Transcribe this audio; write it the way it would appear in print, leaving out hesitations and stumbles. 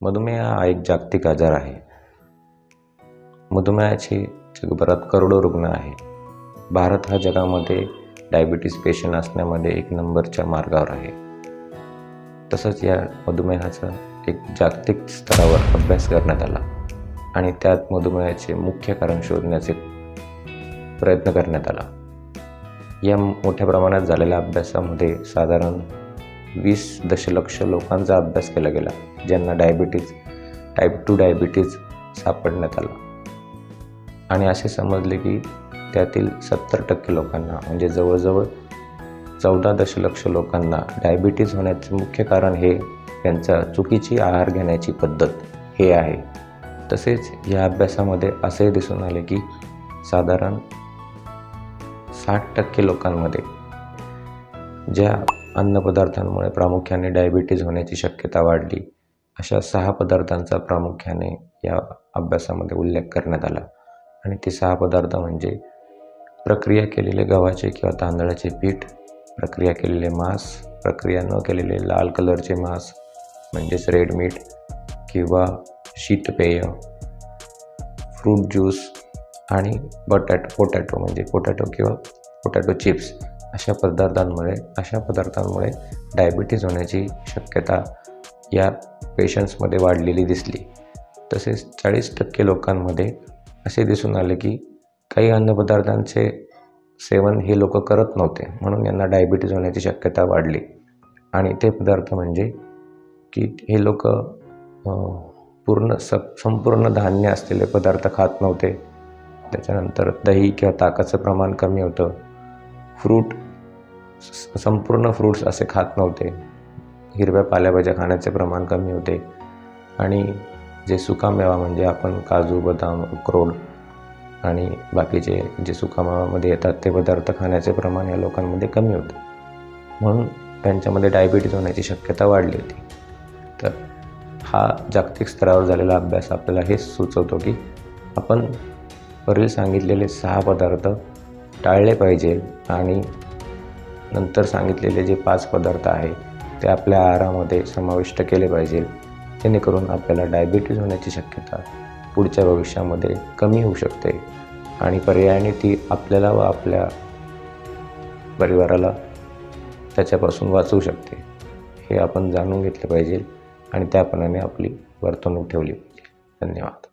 मधुमेह हा एक जागतिक आजार आहे। मधुमेहाचे जगभरात करोडो रुग्ण आहे। भारत हा जगामध्ये डायबिटीज पेशंट असण्यामध्ये एक नंबरच्या मार्गावर आहे। तसंच या मधुमेहाचा एक जागतिक स्तरावर अभ्यास करण्यात आला आणि त्यात मधुमेहाचे मुख्य कारण शोधण्याचे प्रयत्न करण्यात आला। या मोठ्या प्रमाणात झालेल्या अभ्यासामध्ये साधारण 20 दशलक्ष लोकांचा अभ्यास केला गेला, ज्यांना टाईप 2 डायबिटीज सापडण्यात आला आणि असे समजले की त्यातील 70% लोकांना म्हणजे जवळजवळ 14 दशलक्ष लोकांना डायबिटीज होण्याचे मुख्य कारण हे त्यांचा चुकीची आहार घेण्याची पद्धत हे आहे। तसेच या अभ्यासामध्ये असे दिसून आले की साधारण 60% लोकांमध्ये ज्या अन्नपदार्थांमुळे प्रामुख्याने डायबिटीज होण्याची शक्यता वाढली, अशा 6 पदार्थांचा प्रामुख्याने या अभ्यासामध्ये उल्लेख करण्यात आला आणि ते 6 पदार्थ म्हणजे प्रक्रिया केलेले गव्हाचे किंवा तांदळाचे पीठ, प्रक्रिया केलेले मांस, प्रक्रिया न केलेले लाल कलरचे मांस म्हणजेच रेड मीट किंवा शीतपेय, फ्रूट ज्यूस आणि पोटॅटो चिप्स अशा पदार्थांमुळे डायबिटीज होण्याची शक्यता या पेशंट्समध्ये वाढलेली दिसली। तसेच 40% लोकांमध्ये असे दिसून आले की काही अन्नपदार्थांचे सेवन हे लोक करत नव्हते, म्हणून यांना डायबिटीज होण्याची शक्यता वाढली आणि ते पदार्थ म्हणजे की हे लोक संपूर्ण धान्य असलेले पदार्थ खात नव्हते, त्याच्यानंतर दही किंवा ताकाचं प्रमाण कमी होतं, संपूर्ण फ्रूट्स असे खात नव्हते, हिरव्या पालेभाज्या खाण्याचे प्रमाण कमी होते आणि जे सुकामेवा म्हणजे आपण काजू, बदाम, अक्रोड आणि बाकीचे जे सुकामेवामध्ये येतात ते पदार्थ खाण्याचे प्रमाण या लोकांमध्ये कमी होतं, म्हणून त्यांच्यामध्ये डायबिटीज होण्याची शक्यता वाढली होती। तर हा जागतिक स्तरावर झालेला अभ्यास आपल्याला हे सुचवतो की आपण वरील सांगितलेले 6 पदार्थ टाळले पाहिजे आणि नंतर सांगितलेले जे 5 पदार्थ आहे ते आपल्या आहारामध्ये समाविष्ट केले पाहिजे, जेणेकरून आपल्याला डायबिटीज होण्याची शक्यता पुढच्या भविष्यामध्ये कमी होऊ शकते आणि पर्यायाने ती आपल्याला व आपल्या परिवाराला त्याच्यापासून वाचवू शकते। हे आपण जाणून घेतले पाहिजे आणि त्याप्रमाणे आपली वर्तणूक ठेवली पाहिजे। धन्यवाद।